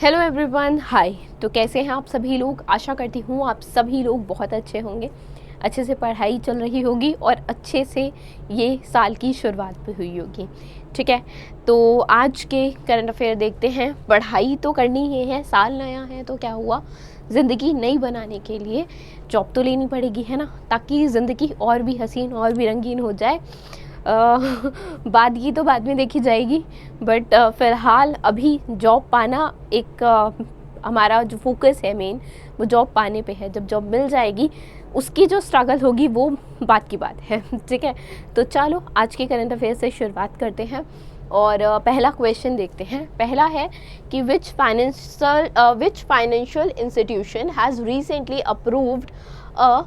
Hello everyone, हाय। तो कैसे हैं आप सभी लोग? आशा करती हूँ आप सभी लोग बहुत अच्छे होंगे, अच्छे से पढ़ाई चल रही होगी और अच्छे से ये साल की शुरुआत भी हुई होगी। ठीक है, तो आज के करंट अफेयर देखते हैं। पढ़ाई तो करनी ही है, साल नया है तो क्या हुआ, ज़िंदगी नई बनाने के लिए जॉब तो लेनी पड़ेगी, है ना, ताकि ज़िंदगी और भी हसीन और भी रंगीन हो जाए। बात की तो बाद में देखी जाएगी, बट फ़िलहाल अभी जॉब पाना एक हमारा जो फोकस है मेन, वो जॉब पाने पे है। जब जॉब मिल जाएगी उसकी जो स्ट्रगल होगी वो बात की बात है। ठीक है, तो चलो आज के करंट अफेयर से शुरुआत करते हैं और पहला क्वेश्चन देखते हैं। पहला है कि which financial institution has recently approved a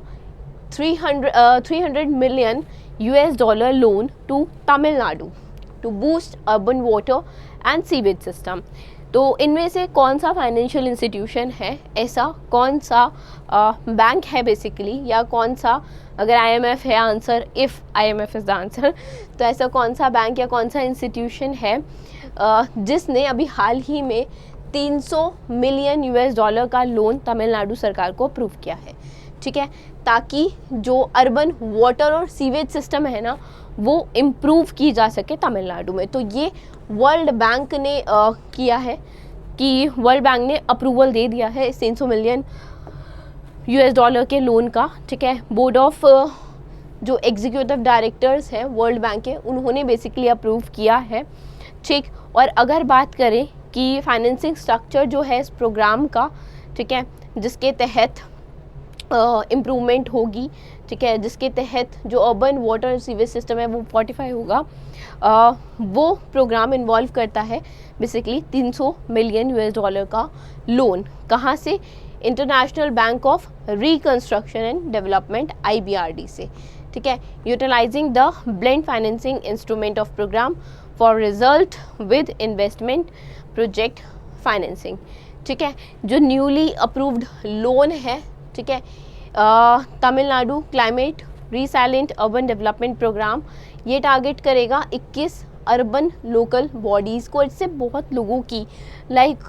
300 million US dollar loan to Tamil Nadu to boost urban water and sewage system। तो इनमें से कौन सा फाइनेंशियल इंस्टीट्यूशन है, ऐसा कौन सा बैंक है बेसिकली, या कौन सा, अगर IMF है answer, if IMF is the answer, तो ऐसा कौन सा बैंक या कौन सा इंस्टीट्यूशन है जिसने अभी हाल ही में 300 मिलियन US डॉलर का लोन तमिलनाडु सरकार को अप्रूव किया है। ठीक है, ताकि जो अर्बन वाटर और सीवेज सिस्टम है ना, वो इम्प्रूव की जा सके तमिलनाडु में। तो ये वर्ल्ड बैंक ने किया है कि वर्ल्ड बैंक ने अप्रूवल दे दिया है इस 300 मिलियन US डॉलर के लोन का। ठीक है, बोर्ड ऑफ जो एग्जीक्यूटिव डायरेक्टर्स हैं वर्ल्ड बैंक के, उन्होंने बेसिकली अप्रूव किया है। ठीक, और अगर बात करें कि फाइनेंसिंग स्ट्रक्चर जो है इस प्रोग्राम का, ठीक है, जिसके तहत इम्प्रूवमेंट होगी, ठीक है, जिसके तहत जो अर्बन वाटर सीवेज सिस्टम है वो फोर्टिफाई होगा, वो प्रोग्राम इन्वॉल्व करता है बेसिकली 300 मिलियन US डॉलर का लोन। कहाँ से? International Bank of Reconstruction and Development IBRD से। ठीक है, utilising the blend financing instrument of programme for result with investment project financing. ठीक है, जो न्यूली अप्रूव्ड लोन है, ठीक है, Tamil Nadu climate resilient urban development programme, ये टारगेट करेगा 21 अर्बन लोकल बॉडीज़ को। इससे बहुत लोगों की लाइक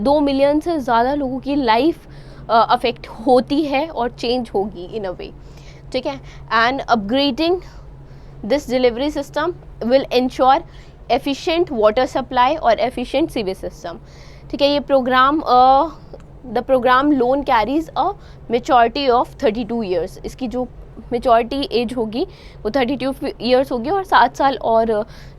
2 मिलियन से ज़्यादा लोगों की लाइफ अफेक्ट होती है और चेंज होगी इन अ वे। ठीक है, and upgrading this delivery system will ensure efficient water supply और एफिशिएंट सीवेज सिस्टम। ठीक है, ये programme the programme loan carries a maturity of 32 years. इसकी जो मेचोरिटी एज होगी वो 32 ईयर्स होगी और 7 साल और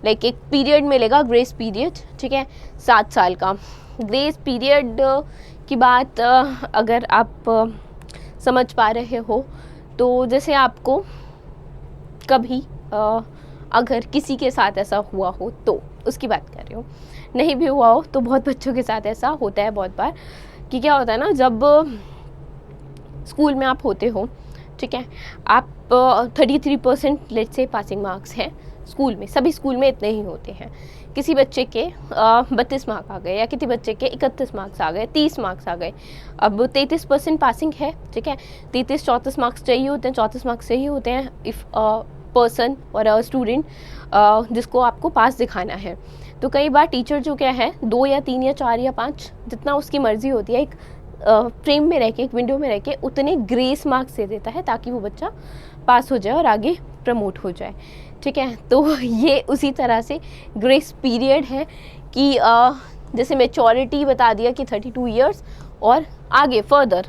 लाइक एक पीरियड मिलेगा, ग्रेस पीरियड। ठीक है, 7 साल का ग्रेस पीरियड की बात अगर आप समझ पा रहे हो, तो जैसे आपको कभी अगर किसी के साथ ऐसा हुआ हो तो उसकी बात कर रही हूँ, नहीं भी हुआ हो तो बहुत बच्चों के साथ ऐसा होता है बहुत बार कि क्या होता है ना, जब स्कूल में आप होते हो, ठीक है, आप 33% लेट से पासिंग मार्क्स हैं स्कूल में, सभी स्कूल में इतने ही होते हैं। किसी बच्चे के 32 मार्क्स आ गए या किसी बच्चे के 31 मार्क्स आ गए, 30 मार्क्स आ गए, अब 33% पासिंग है। ठीक है, 33-34 मार्क्स चाहिए होते हैं, 34 मार्क्स चाहिए होते हैं इफ़ पर्सन और अ स्टूडेंट जिसको आपको पास दिखाना है। तो कई बार टीचर जो क्या है 2 या 3 या 4 या 5 जितना उसकी मर्जी होती है, एक फ्रेम में रह के, एक विंडो में रह के उतने ग्रेस मार्क्स दे देता है ताकि वो बच्चा पास हो जाए और आगे प्रमोट हो जाए। ठीक है, तो ये उसी तरह से ग्रेस पीरियड है कि जैसे मैच्योरिटी बता दिया कि 32 ईयर्स, और आगे फर्दर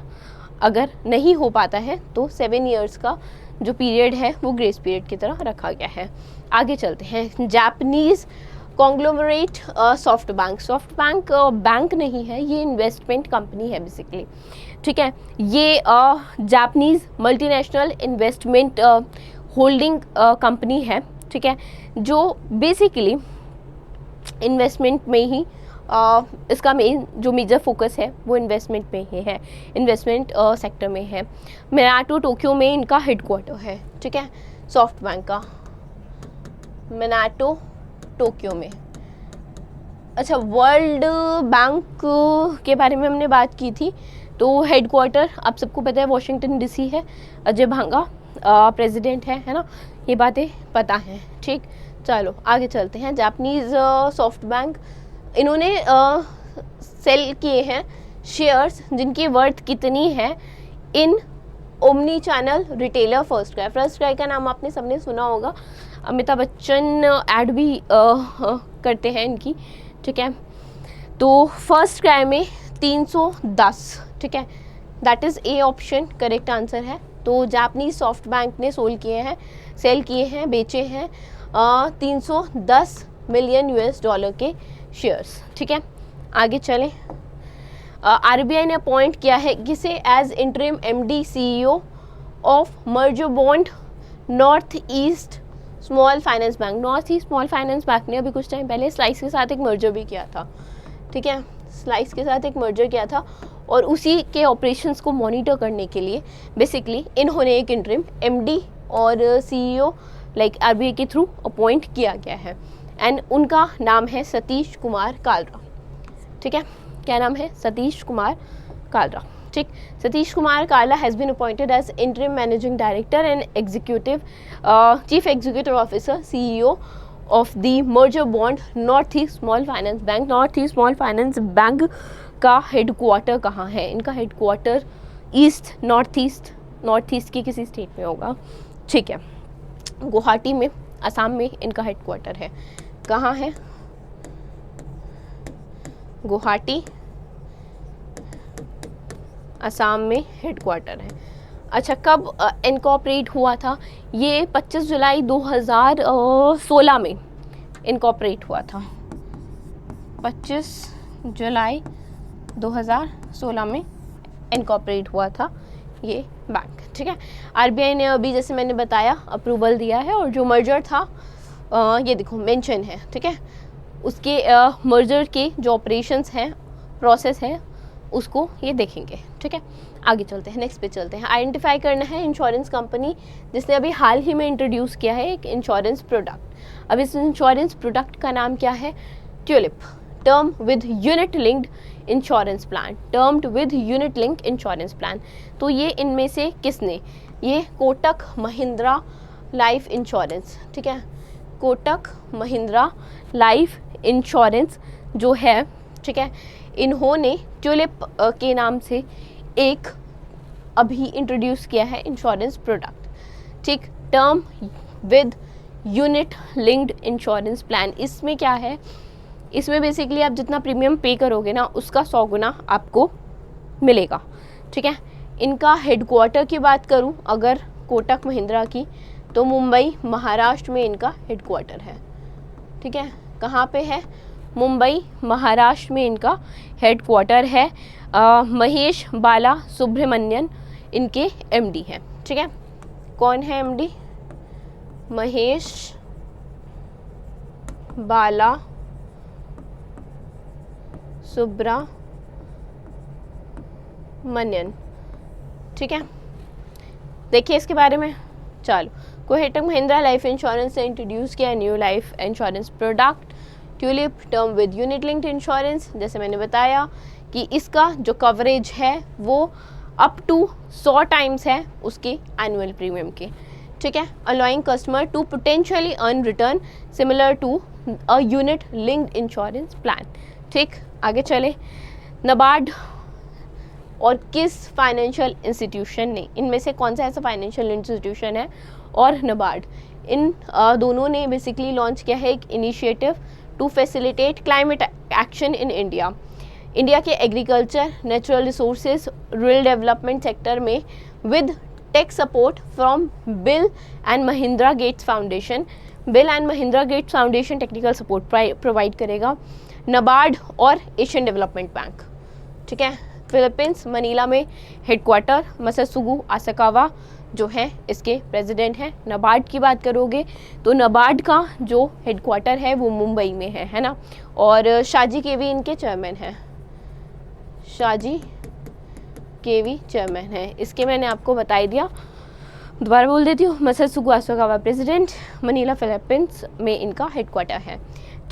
अगर नहीं हो पाता है तो 7 ईयर्स का जो पीरियड है वो ग्रेस पीरियड की तरह रखा गया है। आगे चलते हैं। Japanese conglomerate soft bank bank नहीं है, ये इन्वेस्टमेंट कंपनी है बेसिकली। ठीक है, ये Japanese multinational investment holding company है। ठीक है, जो बेसिकली इन्वेस्टमेंट में ही इसका मेन जो मेजर फोकस है वो इन्वेस्टमेंट में ही है, इन्वेस्टमेंट सेक्टर में है। मिनाटो टोक्यो में इनका हेडक्वार्टर है। ठीक है, सॉफ्ट बैंक का मिनाटो टोक्यो में। अच्छा, वर्ल्ड बैंक के बारे में हमने बात की थी, तो हेडक्वार्टर आप सबको पता है वाशिंगटन DC है। अजय भांगा प्रेसिडेंट है ना, ये बातें पता हैं। ठीक, चलो आगे चलते हैं। जापानीज़ सॉफ्ट बैंक, इन्होंने सेल किए हैं शेयर्स जिनकी वर्थ कितनी है इन omni channel retailer FirstCry. FirstCry का नाम आपने सबने सुना होगा, अमिताभ बच्चन ऐड भी करते हैं इनकी, ठीक है। तो फर्स्ट क्राई में 310, ठीक है, that is A option correct answer है। तो जापानीज सॉफ्ट बैंक ने सेल किए हैं, बेचे हैं 310 मिलियन US$ के शेयर्स, ठीक है। आगे चलें। RBI ने अपॉइंट किया है किसे as interim MD CEO of merger bond North East Small Finance Bank. North East Small Finance Bank ने अभी कुछ टाइम पहले स्लाइस के साथ एक मर्जर भी किया था, ठीक है, स्लाइस के साथ एक मर्जर किया था और उसी के ऑपरेशंस को मॉनिटर करने के लिए बेसिकली इन्होंने एक इंटरिम MD और CEO लाइक RBI के थ्रू अपॉइंट किया गया है एंड उनका नाम है सतीश कुमार कालरा, ठीक है। क्या नाम है? सतीश कुमार कालरा, ठीक। Satish Kumar Kalra has been appointed as interim managing director and chief executive officer CEO of the merger bond North East Small Finance Bank. North East Small Finance Bank का हेडक्वार्टर कहाँ है? इनका हेडक्वार्टर नॉर्थ ईस्ट की किसी स्टेट में होगा, ठीक है। गुवाहाटी में, असम में इनका हेडक्वार्टर है। कहाँ है? गुवाहाटी, असम में हेडक्वार्टर है। अच्छा, कब इनकॉर्पोरेट हुआ था? ये 25 जुलाई 2016 में इनकॉर्पोरेट हुआ था। 25 जुलाई 2016 में इनकॉर्पोरेट हुआ था ये बैंक, ठीक है। RBI ने अभी जैसे मैंने बताया अप्रूवल दिया है और जो मर्जर था ये देखो मेंशन है, ठीक है। उसके मर्जर के जो ऑपरेशंस हैं, प्रोसेस है, उसको ये देखेंगे, ठीक है। आगे चलते हैं, नेक्स्ट पे चलते हैं। आइडेंटिफाई करना है इंश्योरेंस कंपनी जिसने अभी हाल ही में इंट्रोड्यूस किया है एक इंश्योरेंस प्रोडक्ट। अब इस इंश्योरेंस प्रोडक्ट का नाम क्या है? Tulip, term with unit linked insurance plan, termed with unit link insurance plan. तो ये इनमें से किसने? ये कोटक महिंद्रा लाइफ इंश्योरेंस, ठीक है। कोटक महिंद्रा लाइफ इंश्योरेंस जो है, ठीक है, इन्होंने ट्यूलिप के नाम से एक अभी इंट्रोड्यूस किया है इंश्योरेंस प्रोडक्ट, ठीक। Term with unit linked insurance plan. इसमें क्या है? इसमें बेसिकली आप जितना प्रीमियम पे करोगे ना उसका 100 गुना आपको मिलेगा, ठीक है। इनका हेडक्वार्टर की बात करूं अगर कोटक महिंद्रा की, तो मुंबई महाराष्ट्र में इनका हेडक्वार्टर है, ठीक है। कहाँ पे है? मुंबई महाराष्ट्र में इनका हेडक्वार्टर है। महेश बाला सुब्रमण्यन इनके MD हैं, ठीक है। कौन है MD? महेश बाला सुब्रमण्यन, ठीक है। देखिए इसके बारे में। चलो, कोटक महिंद्रा लाइफ इंश्योरेंस ने इंट्रोड्यूस किया new life insurance product tulip term with unit linked insurance. जैसे मैंने बताया कि इसका जो कवरेज है वो अप टू 100 टाइम्स है उसके एनुअल प्रीमियम के, ठीक है। Allowing customer to potentially earn return similar to a unit linked insurance plan, ठीक। आगे चले। नबार्ड और किस फाइनेंशियल इंस्टीट्यूशन ने, इनमें से कौन सा ऐसा फाइनेंशियल इंस्टीट्यूशन है और नबार्ड, इन दोनों ने बेसिकली लॉन्च किया है एक initiative to facilitate climate action in India. India के agriculture, natural resources, rural development sector में with tech support from Bill and महिंद्रा गेट्स फाउंडेशन। बिल एंड महिंद्रा Gates Foundation technical support provide करेगा। NABARD और Asian Development Bank, ठीक है। Philippines Manila में headquarter, Masatsugu Asakawa जो है इसके प्रेसिडेंट हैं। नबार्ड की बात करोगे तो नबार्ड का जो हेडक्वार्टर है वो मुंबई में है ना। और शाजी केवी इनके चेयरमैन हैं, शाजी केवी चेयरमैन है। इसके मैंने आपको बता ही दिया, दोबारा बोल देती हूँ। मसासुगु आसाकावा प्रेसिडेंट, मनीला फिलीपींस में इनका हेडक्वार्टर है,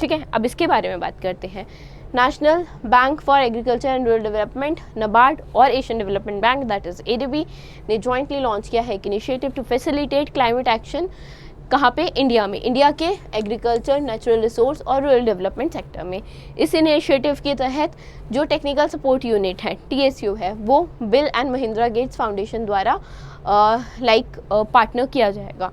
ठीक है। अब इसके बारे में बात करते हैं। National Bank for Agriculture and Rural Development, NABARD और Asian Development Bank that is ADB ने जॉइंटली लॉन्च किया है एक initiative to facilitate climate action कहाँ पे? इंडिया में, इंडिया के एग्रीकल्चर, नेचुरल रिसोर्स और रूरल डेवलपमेंट सेक्टर में। इस इनिशिएटिव के तहत जो टेक्निकल सपोर्ट यूनिट है TSU है, वो बिल एंड महेंद्रा गेट्स फाउंडेशन द्वारा पार्टनर किया जाएगा,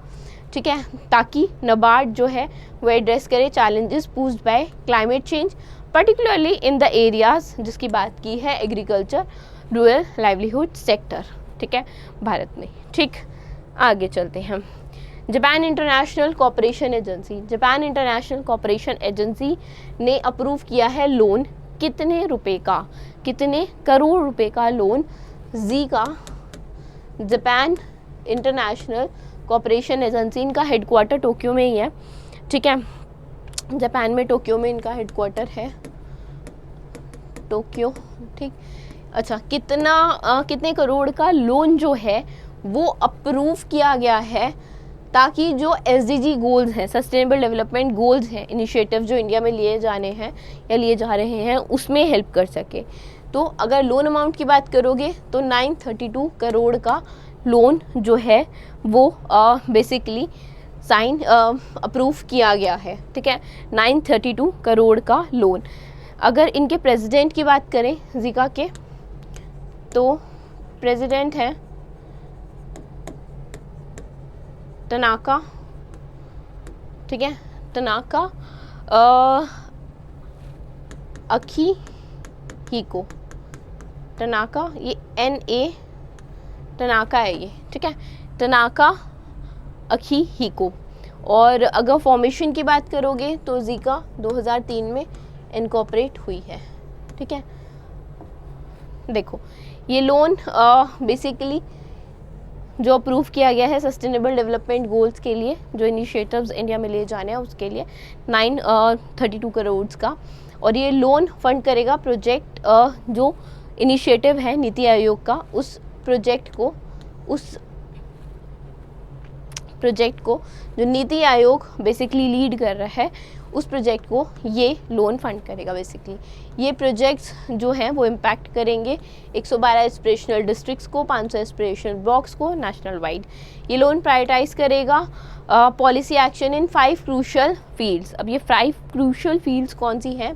ठीक है, ताकि नाबार्ड जो है वो एड्रेस करे challenges posed bye climate change, particularly in the areas जिसकी बात की है एग्रीकल्चर, रूरल लाइवलीहुड सेक्टर, ठीक है, भारत में। ठीक, आगे चलते हैं हम। Japan international cooperation agency, Japan international cooperation agency ने अप्रूव किया है लोन, कितने रुपए का, कितने करोड़ रुपए का लोन जी का, जापान इंटरनेशनल कोऑपरेशन एजेंसी, इनका हेडक्वार्टर टोक्यो में ही है, ठीक है, जापान में टोक्यो में इनका हेडक्वार्टर है, टोक्यो, ठीक। अच्छा, कितने करोड़ का लोन जो है वो अप्रूव किया गया है, ताकि जो SDG गोल्स हैं, सस्टेनेबल डेवलपमेंट गोल्स हैं, इनिशिएटिव जो इंडिया में लिए जाने हैं या लिए जा रहे हैं, उसमें हेल्प कर सके। तो अगर लोन अमाउंट की बात करोगे तो 932 करोड़ का लोन जो है वो बेसिकली अप्रूव किया गया है, ठीक है, 932 करोड़ का लोन। अगर इनके प्रेसिडेंट की बात करें जिका के, तो प्रेसिडेंट है तनाका, ठीक है, तनाका अकिहिको, तनाका, ये NA तनाका है ये, ठीक है, तनाका अकिहिको। और अगर फॉर्मेशन की बात करोगे तो जिका 2003 में इनकॉर्पोरेट हुई है, ठीक है। देखो, ये लोन बेसिकली जो अप्रूव किया गया है सस्टेनेबल डेवलपमेंट गोल्स के लिए, जो इनिशिएटिव्स इंडिया में लिए जाने हैं उसके लिए 932 करोड़ का, और ये लोन फंड करेगा प्रोजेक्ट जो इनिशिएटिव है नीति आयोग का, उस प्रोजेक्ट को जो नीति आयोग बेसिकली लीड कर रहा है, उस प्रोजेक्ट को ये लोन फंड करेगा। बेसिकली ये प्रोजेक्ट्स जो हैं वो इम्पैक्ट करेंगे 112 एस्पिरेशनल डिस्ट्रिक्ट्स को, 500 एस्पिरेशनल ब्लॉक्स को नेशनल वाइड। ये लोन प्रायोरिटाइज करेगा policy action in 5 crucial fields. अब ये 5 क्रूशल फील्ड्स कौन सी हैं?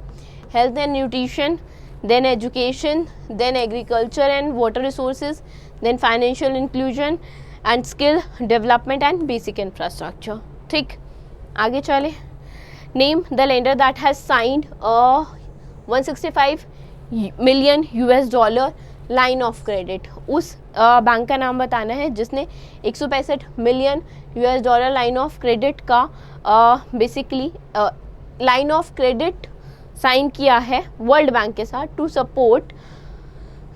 Health and nutrition, then education, then agriculture and water resources, then financial inclusion and skill development and basic infrastructure. ठीक, आगे चले। Name the lender that has signed $165 million line of credit. उस bank का नाम बताना है जिसने $165 मिलियन लाइन ऑफ क्रेडिट का basically line of credit sign किया है वर्ल्ड बैंक के साथ to support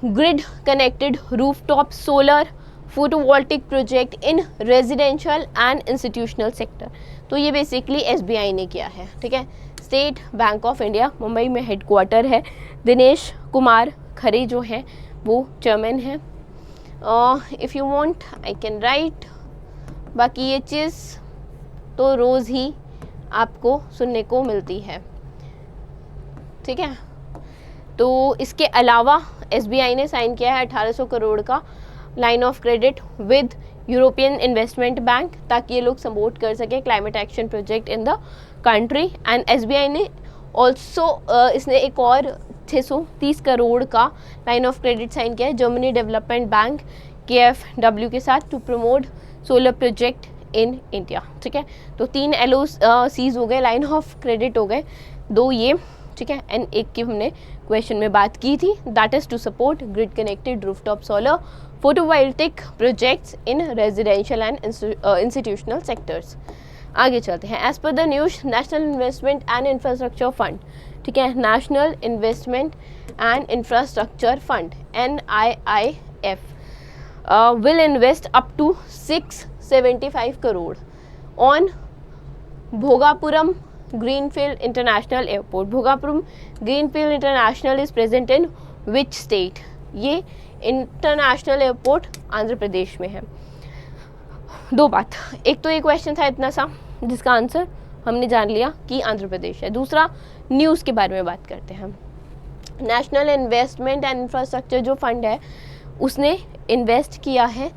grid connected rooftop solar photovoltaic project in residential and institutional sector. तो ये बेसिकली SBI ने किया है। ठीक है, State Bank of India Mumbai में हेडक्वार्टर है। दिनेश कुमार खरे जो हैं वो चेयरमैन है। If you want I can write, बाकी ये चीज़ तो रोज़ ही आपको सुनने को मिलती है। ठीक है, तो इसके अलावा SBI ने साइन किया है 1800 करोड़ का line of credit with European investment bank, ताकि ये लोग सपोर्ट कर सकें climate action project in the country. And SBI ने ऑल्सो इसने एक और 630 करोड़ का लाइन ऑफ क्रेडिट साइन किया है जर्मनी डेवलपमेंट बैंक KfW के साथ to promote solar project in India. ठीक है, तो 3 LOCs हो गए, लाइन ऑफ क्रेडिट हो गए, 2 ये। ठीक है, एंड एक की हमने क्वेश्चन में बात की थी, that is to support grid connected rooftop solar photovoltaic projects in residential and institutional sectors. आगे चलते हैं। As per the news, National Investment and Infrastructure Fund, ठीक है, National Investment and Infrastructure Fund NIIF will invest up to 675 crore on Bhogapuram Greenfield International Airport. Bhogapuram Greenfield International is present in which state? ये international airport Andhra Pradesh में है। 2 बात, एक तो ये question था इतना सा जिसका आंसर हमने जान लिया कि आंध्र प्रदेश है। दूसरा, न्यूज़ के बारे में बात करते हैं हम। नेशनल इन्वेस्टमेंट एंड इंफ्रास्ट्रक्चर जो फंड है उसने इन्वेस्ट किया है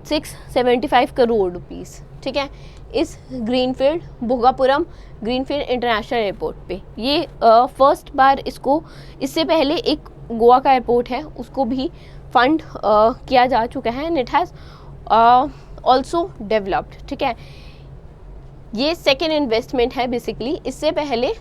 675 करोड़ रुपीज़। ठीक है, इस greenfield Bhogapuram greenfield international airport पे। ये फर्स्ट बार इसको, इससे पहले एक गोवा का एयरपोर्ट है उसको भी फंड किया जा चुका है and it has also developed. ठीक है, ये सेकेंड इन्वेस्टमेंट है बेसिकली। इससे पहले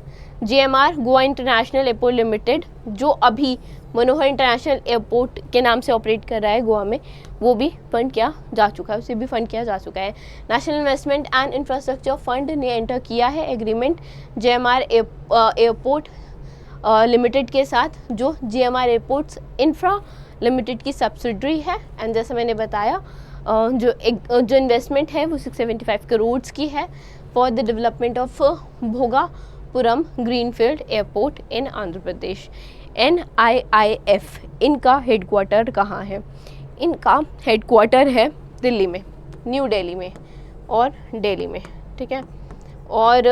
GMR Goa international airport limited, जो अभी मनोहर इंटरनेशनल एयरपोर्ट के नाम से ऑपरेट कर रहा है गोवा में, वो भी फंड किया जा चुका है, उसे भी फंड किया जा चुका है। National Investment and Infrastructure fund ने एंटर किया है एग्रीमेंट GMR एयरपोर्ट लिमिटेड के साथ, जो GMR एयरपोर्ट्स इंफ्रा लिमिटेड की सब्सिडरी है। एंड जैसे मैंने बताया जो इन्वेस्टमेंट है वो 675 करोड़ की है for the development of Bhogapuram greenfield airport in Andhra Pradesh. NIIF इनका हेडक्वार्टर कहाँ है? इनका हेडक्वार्टर है दिल्ली में, न्यू दिल्ली में और दिल्ली में। ठीक है, और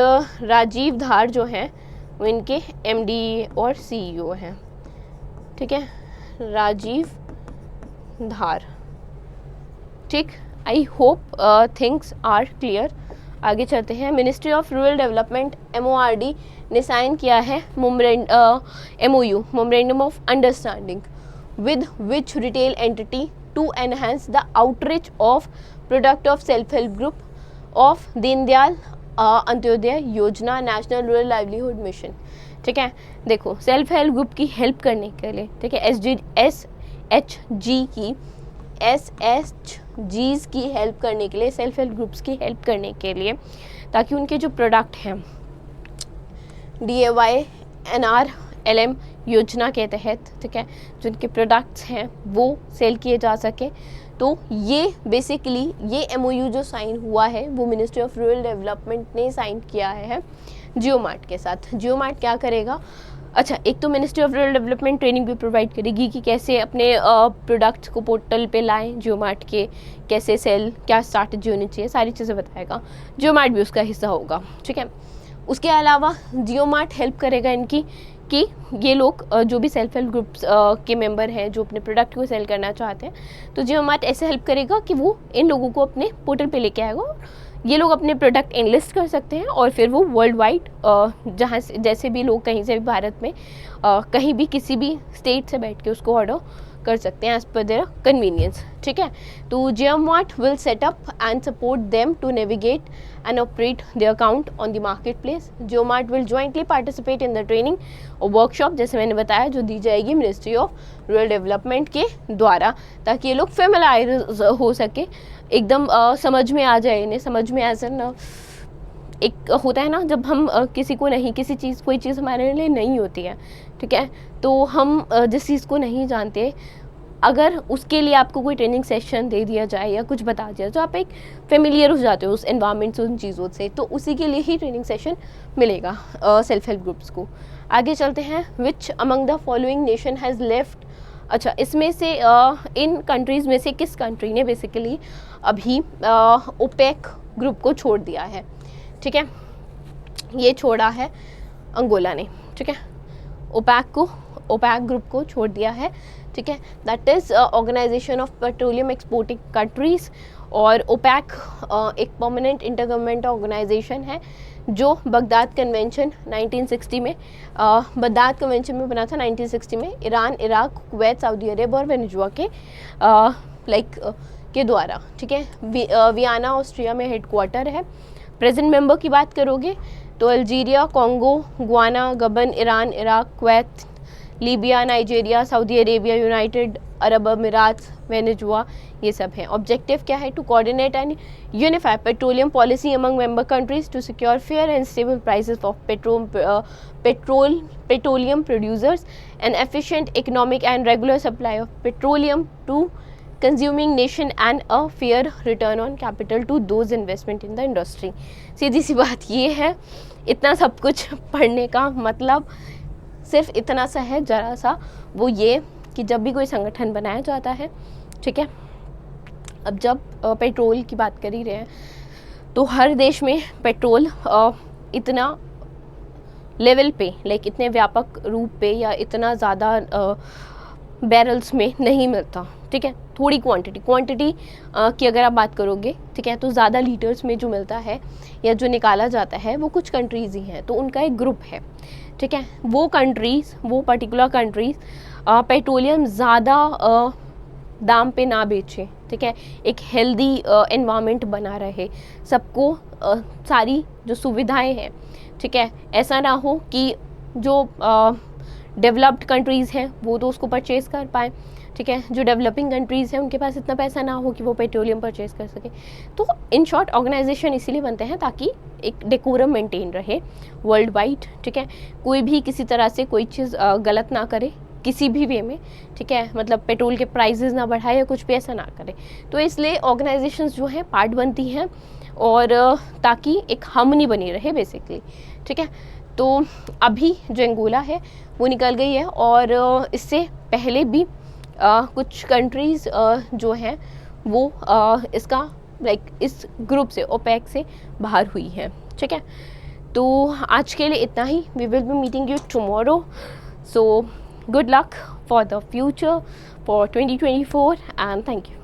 राजीव धार जो हैं वो इनके MD और CEO हैं। ठीक है, राजीव धार। ठीक, I hope things are clear. आगे चलते हैं। Ministry of Rural Development MORD ने साइन किया है MOU memorandum of understanding with which retail entity to enhance the outreach of product of self help group of Deendayal Antyodaya Yojana National Rural Livelihood Mission. ठीक है, देखो self help group की help करने के लिए, ठीक है, SHGs की हेल्प करने के लिए, सेल्फ हेल्प ग्रुप्स की हेल्प करने के लिए, ताकि उनके जो प्रोडक्ट हैं DAY NRLM योजना के तहत, ठीक है, जो उनके प्रोडक्ट्स हैं वो सेल किए जा सके। तो ये बेसिकली ये MOU जो साइन हुआ है वो मिनिस्ट्री ऑफ रूरल डेवलपमेंट ने साइन किया है जियो मार्ट के साथ। जियो मार्ट क्या करेगा? अच्छा, एक तो ministry of Rural development training भी प्रोवाइड करेगी कि कैसे अपने प्रोडक्ट्स को पोर्टल पे लाएं जियो मार्ट के, कैसे सेल, क्या स्ट्रैटेजी होनी चाहिए, सारी चीज़ें बताएगा। जियो मार्ट भी उसका हिस्सा होगा। ठीक है, उसके अलावा जियो मार्ट हेल्प करेगा इनकी कि ये लोग जो भी सेल्फ हेल्प ग्रुप्स के मेंबर हैं जो अपने प्रोडक्ट को सेल करना चाहते हैं, तो जियो मार्ट ऐसे हेल्प करेगा कि वो इन लोगों को अपने पोर्टल पे लेके आएगा। ये लोग अपने प्रोडक्ट इनलिस्ट कर सकते हैं और फिर वो वर्ल्ड वाइड जहाँ से जैसे भी लोग कहीं से भी भारत में कहीं भी किसी भी स्टेट से बैठ के उसको ऑर्डर कर सकते हैं एज पर देयर कन्वीनियंस। ठीक है, तो JioMart will set up and support them to navigate and operate their account on the marketplace. JioMart will jointly participate in the training और वर्कशॉप, जैसे मैंने बताया, जो दी जाएगी मिनिस्ट्री ऑफ रूरल डेवलपमेंट के द्वारा, ताकि ये लोग फेमिलाइज हो सके, एकदम समझ में आ जाए इन्हें। समझ में एज एन एक होता है ना, जब हम किसी को नहीं, किसी चीज़, कोई चीज़ हमारे लिए नहीं होती है, ठीक है, तो हम जिस चीज़ को नहीं जानते, अगर उसके लिए आपको कोई ट्रेनिंग सेशन दे दिया जाए या कुछ बता दिया, तो आप एक फेमिलियर हो जाते हो उस एनवायरनमेंट से, उन चीज़ों से, तो उसी के लिए ही ट्रेनिंग सेशन मिलेगा सेल्फ हेल्प ग्रुप्स को। आगे चलते हैं। Which among the following nation has left. अच्छा, इसमें से इन कंट्रीज़ में से किस कंट्री ने बेसिकली अभी ओपेक ग्रुप को छोड़ दिया है? ठीक है, ये छोड़ा है अंगोला ने। ठीक है, ओपेक ग्रुप को छोड़ दिया है। ठीक है, that is Organization of Petroleum Exporting Countries. और ओपेक एक परमानेंट इंटरगवर्नमेंटल ऑर्गेनाइजेशन है जो बगदाद कन्वेंशन 1960 में बगदाद कन्वेंशन में बना था 1960 में, Iran, Iraq, Kuwait, Saudi Arab और वेनेजुएला के के द्वारा। ठीक है, वियना ऑस्ट्रिया में हेडक्वार्टर है। प्रेजेंट मेंबर की बात करोगे तो Algeria, Congo, Guinea, Gabon, Iran, Iraq, Kuwait, Libya, Nigeria, Saudi Arabia, United Arab Emirates, Venezuela, ये सब हैं। ऑब्जेक्टिव क्या है? To coordinate and unify petroleum policy among member countries to secure fair and stable prices of petroleum producers and efficient economic and regular supply of petroleum to consuming nation and a fair return on capital to those investment in the industry. सीधी सी बात ये है, इतना सब कुछ पढ़ने का मतलब सिर्फ इतना सा है, ज़रा सा, वो ये कि जब भी कोई संगठन बनाया जाता है, ठीक है, अब जब पेट्रोल की बात कर ही रहे हैं, तो हर देश में पेट्रोल इतना लेवल पे, लाइक इतने व्यापक रूप पे या इतना ज़्यादा बैरल्स में नहीं मिलता, ठीक है। थोड़ी क्वांटिटी की अगर आप बात करोगे, ठीक है, तो ज़्यादा लीटर्स में जो मिलता है या जो निकाला जाता है वो कुछ कंट्रीज़ ही हैं, तो उनका एक ग्रुप है, ठीक है। वो कंट्रीज़, वो पर्टिकुलर कंट्रीज़ पेट्रोलियम ज़्यादा दाम पे ना बेचें, ठीक है, एक हेल्दी एनवायरनमेंट बना रहे, सबको सारी जो सुविधाएं हैं, ठीक है, ऐसा ना हो कि जो डेवलप्ड कंट्रीज़ हैं वो तो उसको परचेज़ कर पाएँ, ठीक है, जो डेवलपिंग कंट्रीज़ हैं उनके पास इतना पैसा ना हो कि वो पेट्रोलियम परचेज़ कर सकें। तो इन शॉर्ट ऑर्गेनाइजेशन इसीलिए बनते हैं ताकि एक डेकोरम मेंटेन रहे वर्ल्ड वाइड, ठीक है, कोई भी किसी तरह से कोई चीज़ गलत ना करे किसी भी वे में, ठीक है, मतलब पेट्रोल के प्राइसेस ना बढ़ाए या कुछ भी ऐसा ना करे। तो इसलिए ऑर्गेनाइजेशंस जो हैं पार्ट बनती हैं और ताकि एक हार्मनी बनी रहे बेसिकली, ठीक है। तो अभी जो अंगोला है वो निकल गई है और इससे पहले भी कुछ कंट्रीज़ जो हैं वो इसका इस ग्रुप से, ओपेक से बाहर हुई हैं, ठीक है। तो आज के लिए इतना ही। We will be meeting you tomorrow, so good luck for the future for 2024 and thank you.